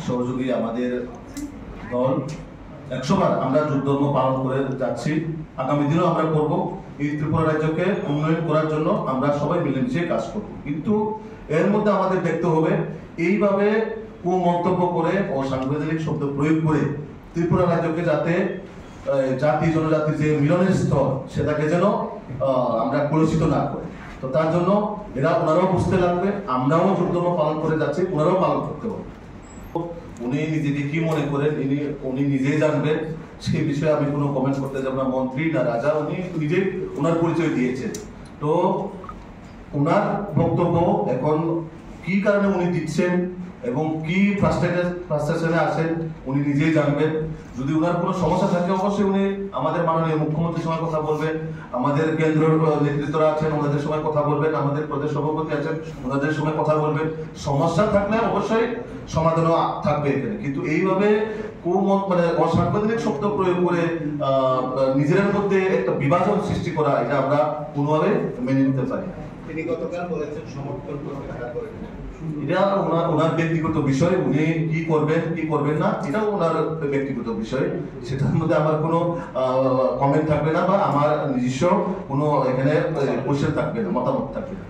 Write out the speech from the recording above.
সহযোগী আমাদের দল 100 বার আমরা যুদ্ধধর্ম পালন করে যাচ্ছি, আগামী দিনেও আমরা করব। এই ত্রিপুরা রাজ্যকে উন্নয়ন করার জন্য আমরা সবাই মিলেমিশে কাজ করব, কিন্তু এর মধ্যে আমাদের দেখতে হবে এইভাবে কুমন্তব্য করে ও সাংবিধানিক শব্দ প্রয়োগ করে ত্রিপুরা রাজ্যকে যাতে জাতি জনজাতির যে মিলনের স্তর সেটাকে যেন আমরা কলুষিত না করে। তো তার জন্য ওনারাও বুঝতে লাগবে, আমরাও যুদ্ধধর্ম পালন করে যাচ্ছি, ওনারাও পালন করতে হবে। উনি নিজেকে কি মনে করেন উনি নিজেই জানবেন, সেই বিষয়ে আমি কোনো কমেন্ট করতে যাব না। মন্ত্রী না রাজা, উনি নিজেই ওনার পরিচয় দিয়েছেন। তো ওনার বক্তব্য এখন কি কারণে উনি দিচ্ছেন এবং কি ফ্রাস্ট্রেশনে আছেন উনি নিজেই জানবেন। যদি ওনার কোনো সমস্যা থাকে অবশ্যই উনি আমাদের মাননীয় মুখ্যমন্ত্রীর সঙ্গে কথা বলবেন, আমাদের কেন্দ্র নেতৃত্বরা আছেন ওনাদের সঙ্গে কথা বলবেন, আমাদের প্রদেশ সভাপতি আছেন ওনাদের সঙ্গে কথা বলবেন। সমস্যা থাকলে অবশ্যই সমাধানও থাকবে এখানে, কিন্তু এইভাবে মানে অসাংবিধানিক শব্দ প্রয়োগ করে নিজেদের মধ্যে একটা বিভাজন সৃষ্টি করা, এটা আমরা কোনোভাবে মেনে নিতে পারি না। তিনি গতকাল বলেছেন সমর্থন করেন, এটা ওনার ব্যক্তিগত বিষয়, উনি কি করবেন কি করবেন না এটাও ওনার ব্যক্তিগত বিষয়, সেটার মধ্যে আমার কোনো কমেন্ট থাকবে না বা আমার নিজস্ব কোনো এখানে কোশ্চেন থাকবে না, মতামত থাকবে না।